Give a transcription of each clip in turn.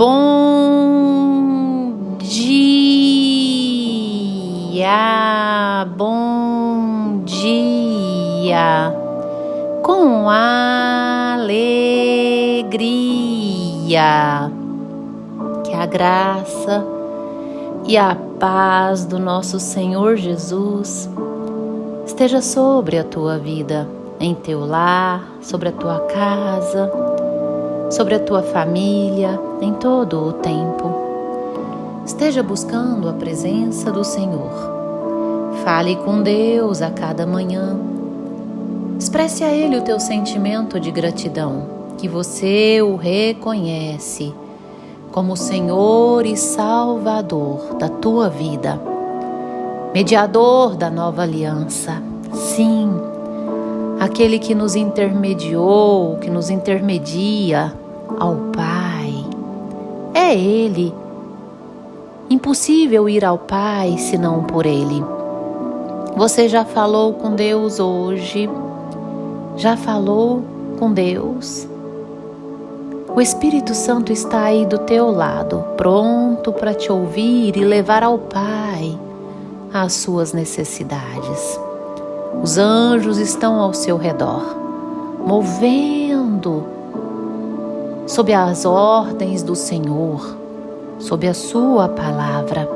Bom dia, bom dia, com alegria, que a graça e a paz do nosso Senhor Jesus esteja sobre a tua vida, em teu lar, sobre a tua casa, sobre a tua família, em todo o tempo. Esteja buscando a presença do Senhor. Fale com Deus a cada manhã. Expresse a Ele o teu sentimento de gratidão, que você o reconhece como Senhor e Salvador da tua vida, mediador da nova aliança. Sim, aquele que nos intermediou, que nos intermedia ao Pai. É Ele. Impossível ir ao Pai senão por Ele. Você já falou com Deus hoje? Já falou com Deus? O Espírito Santo está aí do teu lado, pronto para te ouvir e levar ao Pai as suas necessidades. Os anjos estão ao seu redor, movendo sob as ordens do Senhor, sob a sua palavra,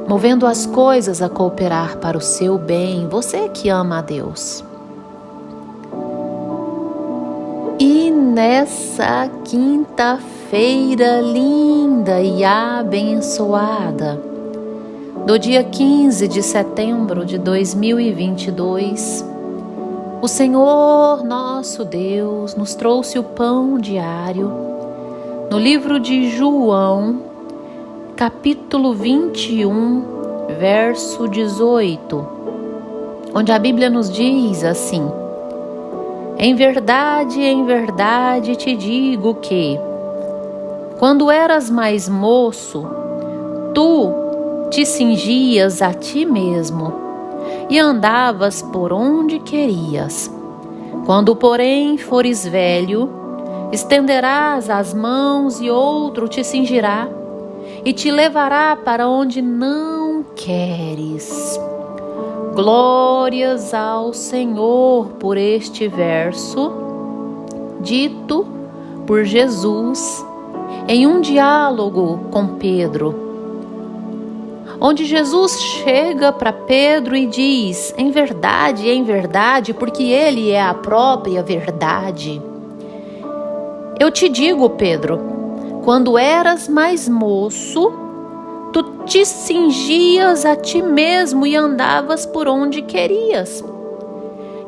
movendo as coisas a cooperar para o seu bem, você que ama a Deus. E nessa quinta-feira linda e abençoada, do dia 15 de setembro de 2022, o Senhor nosso Deus nos trouxe o pão diário no livro de João, capítulo 21, verso 18, onde a Bíblia nos diz assim: em verdade te digo que, quando eras mais moço, tu te cingias a ti mesmo e andavas por onde querias. Quando, porém, fores velho, estenderás as mãos e outro te cingirá e te levará para onde não queres. Glórias ao Senhor por este verso, dito por Jesus em um diálogo com Pedro, onde Jesus chega para Pedro e diz: em verdade, porque Ele é a própria verdade. Eu te digo, Pedro, quando eras mais moço, tu te cingias a ti mesmo e andavas por onde querias.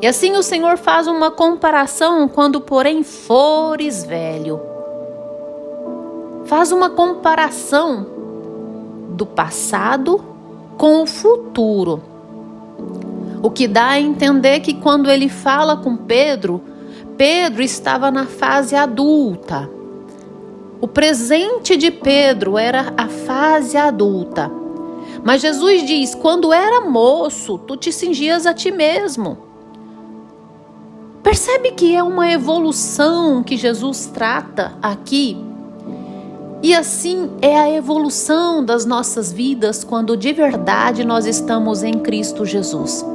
E assim o Senhor faz uma comparação quando, porém, fores velho. Faz uma comparação do passado com o futuro. O que dá a entender que quando ele fala com Pedro, Pedro estava na fase adulta. O presente de Pedro era a fase adulta. Mas Jesus diz: quando era moço, tu te cingias a ti mesmo. Percebe que é uma evolução que Jesus trata aqui? E assim é a evolução das nossas vidas quando de verdade nós estamos em Cristo Jesus.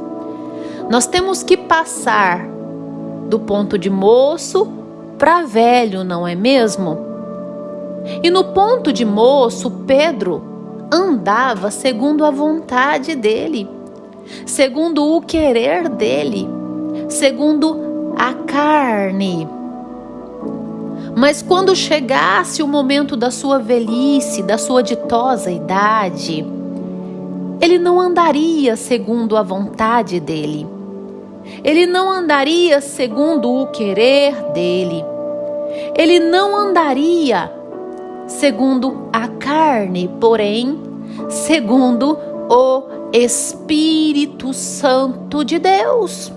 Nós temos que passar do ponto de moço para velho, não é mesmo? E no ponto de moço, Pedro andava segundo a vontade dele, segundo o querer dele, segundo a carne. Mas quando chegasse o momento da sua velhice, da sua ditosa idade, ele não andaria segundo a vontade dele. Ele não andaria segundo o querer dele. Ele não andaria segundo a carne, porém, segundo o Espírito Santo de Deus.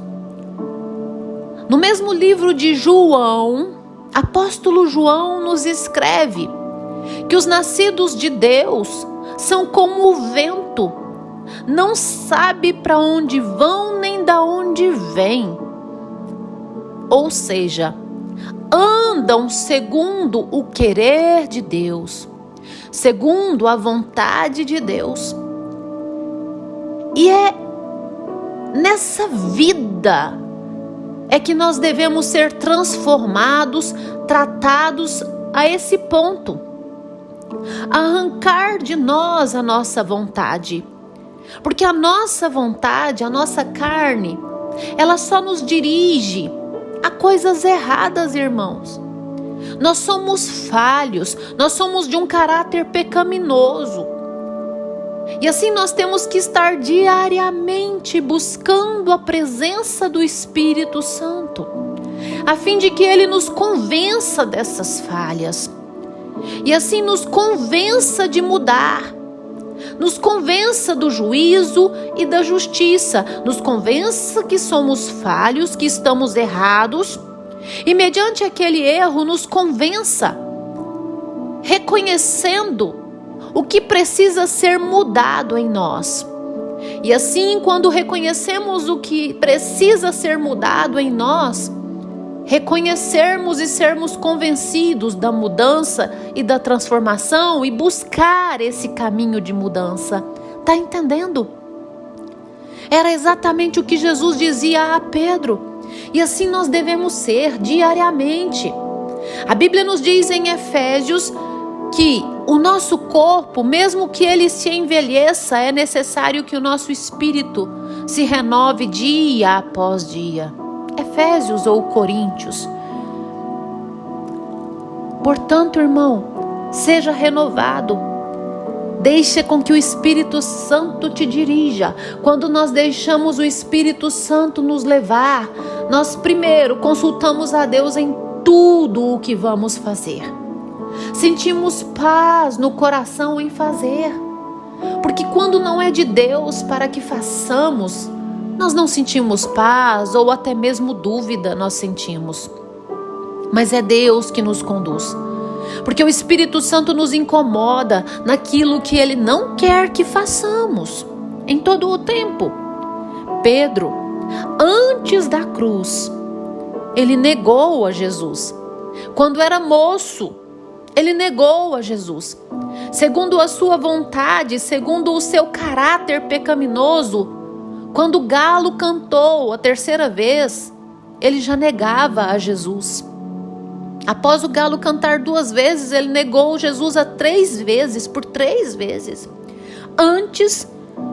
No mesmo livro de João, apóstolo João nos escreve que os nascidos de Deus são como o vento, não sabe para onde vão nem da onde vêm. Ou seja, andam segundo o querer de Deus, segundo a vontade de Deus. E é nessa vida é que nós devemos ser transformados, tratados a esse ponto. Arrancar de nós a nossa vontade. Porque a nossa vontade, a nossa carne, ela só nos dirige a coisas erradas, irmãos. Nós somos falhos, nós somos de um caráter pecaminoso. E assim nós temos que estar diariamente buscando a presença do Espírito Santo, a fim de que Ele nos convença dessas falhas. E assim nos convença de mudar, nos convença do juízo e da justiça, nos convença que somos falhos, que estamos errados, e mediante aquele erro nos convença, reconhecendo o que precisa ser mudado em nós. E assim, quando reconhecemos o que precisa ser mudado em nós, reconhecermos e sermos convencidos da mudança e da transformação e buscar esse caminho de mudança. Tá entendendo? Era exatamente o que Jesus dizia a Pedro. E assim nós devemos ser diariamente. A Bíblia nos diz em Efésios que o nosso corpo, mesmo que ele se envelheça, é necessário que o nosso espírito se renove dia após dia. Efésios ou Coríntios. Portanto, irmão, seja renovado. Deixe com que o Espírito Santo te dirija. Quando nós deixamos o Espírito Santo nos levar, nós primeiro consultamos a Deus em tudo o que vamos fazer. Sentimos paz no coração em fazer. Porque quando não é de Deus para que façamos, nós não sentimos paz ou até mesmo dúvida nós sentimos. Mas é Deus que nos conduz. Porque o Espírito Santo nos incomoda naquilo que Ele não quer que façamos em todo o tempo. Pedro, antes da cruz, ele negou a Jesus. Quando era moço, ele negou a Jesus. Segundo a sua vontade, segundo o seu caráter pecaminoso, quando o galo cantou a terceira vez, ele já negava a Jesus. Após o galo cantar 2 vezes, ele negou Jesus a 3 vezes, por 3 vezes, antes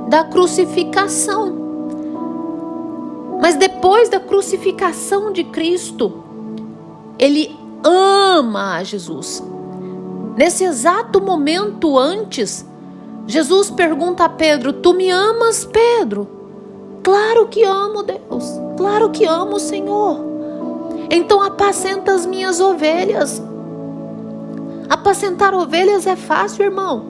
da crucificação. Mas depois da crucificação de Cristo, ele ama a Jesus. Nesse exato momento antes, Jesus pergunta a Pedro: tu me amas, Pedro? Claro que amo, Deus. Claro que amo, Senhor. Então apacenta as minhas ovelhas. Apacentar ovelhas é fácil, irmão.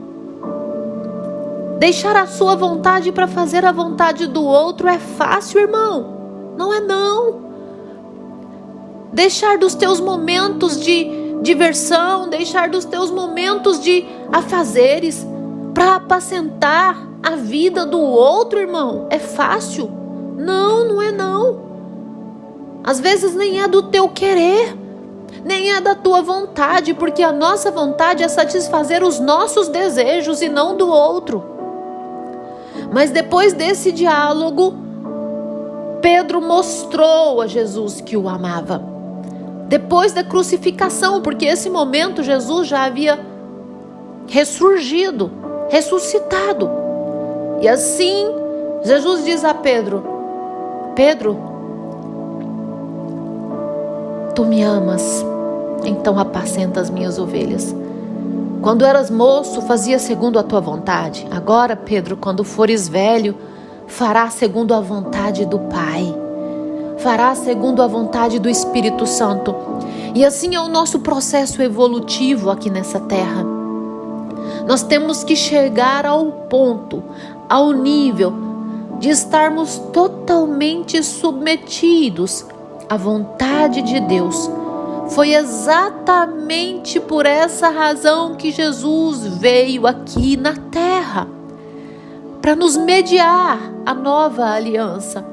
Deixar a sua vontade para fazer a vontade do outro é fácil, irmão. Não é não. Deixar dos teus momentos de diversão, deixar dos teus momentos de afazeres para apacentar a vida do outro, irmão, é fácil? Não, não é não. Às vezes nem é do teu querer, nem é da tua vontade, porque a nossa vontade é satisfazer os nossos desejos e não do outro. Mas depois desse diálogo, Pedro mostrou a Jesus que o amava. Depois da crucificação, porque esse momento Jesus já havia ressurgido, ressuscitado. E assim, Jesus diz a Pedro: Pedro, tu me amas, então apacenta as minhas ovelhas. Quando eras moço, fazia segundo a tua vontade. Agora, Pedro, quando fores velho, fará segundo a vontade do Pai. Fará segundo a vontade do Espírito Santo. E assim é o nosso processo evolutivo aqui nessa terra. Nós temos que chegar ao ponto, ao nível de estarmos totalmente submetidos à vontade de Deus. Foi exatamente por essa razão que Jesus veio aqui na terra, para nos mediar a nova aliança,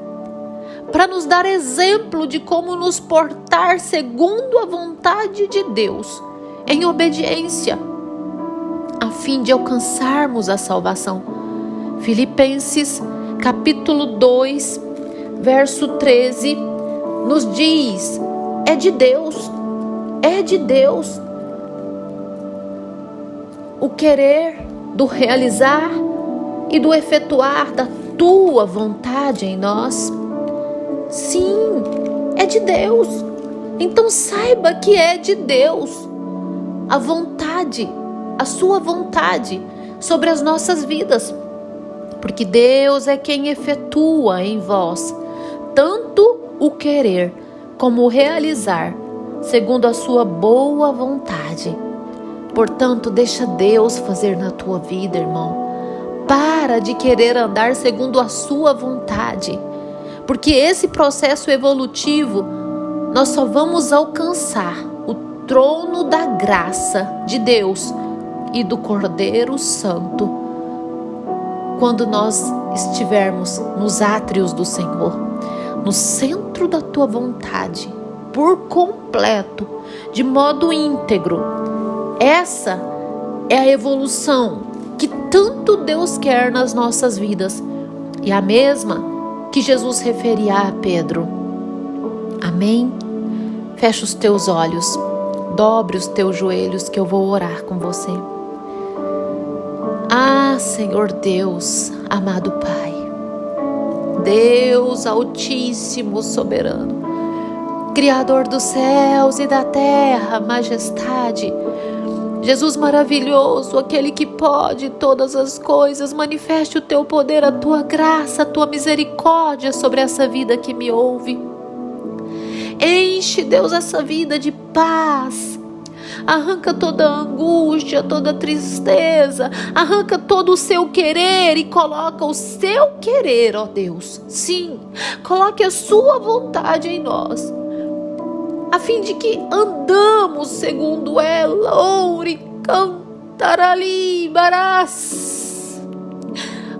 para nos dar exemplo de como nos portar segundo a vontade de Deus, em obediência, a fim de alcançarmos a salvação. Filipenses capítulo 2, verso 13, nos diz: é de Deus o querer do realizar e do efetuar da tua vontade em nós. Sim, é de Deus. Então saiba que é de Deus a vontade, a sua vontade sobre as nossas vidas. Porque Deus é quem efetua em vós tanto o querer como o realizar, segundo a sua boa vontade. Portanto, deixa Deus fazer na tua vida, irmão. Para de querer andar segundo a sua vontade, porque esse processo evolutivo nós só vamos alcançar o trono da graça de Deus e do Cordeiro Santo quando nós estivermos nos átrios do Senhor, no centro da tua vontade, por completo, de modo íntegro. Essa é a evolução que tanto Deus quer nas nossas vidas, e a mesma que Jesus referia a Pedro. Amém? Fecha os teus olhos, dobre os teus joelhos que eu vou orar com você. Ah, Senhor Deus, amado Pai, Deus Altíssimo, Soberano, Criador dos céus e da terra, majestade, Jesus maravilhoso, aquele que pode todas as coisas, manifeste o teu poder, a tua graça, a tua misericórdia sobre essa vida que me ouve. Enche, Deus, essa vida de paz. Arranca toda a angústia, toda a tristeza, arranca todo o seu querer e coloca o seu querer, ó Deus. Sim, coloque a sua vontade em nós, a fim de que andamos segundo ela. Ori cantarali barás,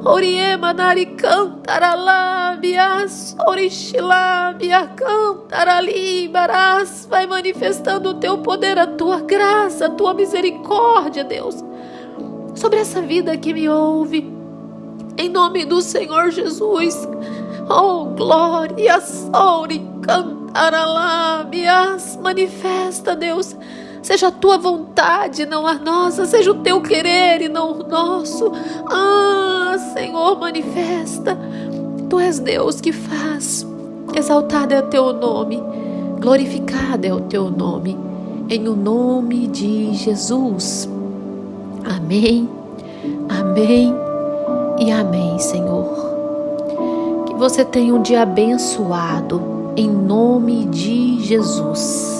oriema nari cantaralabias, orixilabia cantarali barás. Vai manifestando o teu poder, a tua graça, a tua misericórdia, Deus, sobre essa vida que me ouve, em nome do Senhor Jesus. Oh, glória, ori cantaralabias. Manifesta, Deus, seja a tua vontade, não a nossa, seja o teu querer e não o nosso. Ah, Senhor, manifesta. Tu és Deus que faz. Exaltado é o teu nome, glorificado é o teu nome, em o nome de Jesus. Amém, amém e amém, Senhor. Que você tenha um dia abençoado, em nome de Jesus.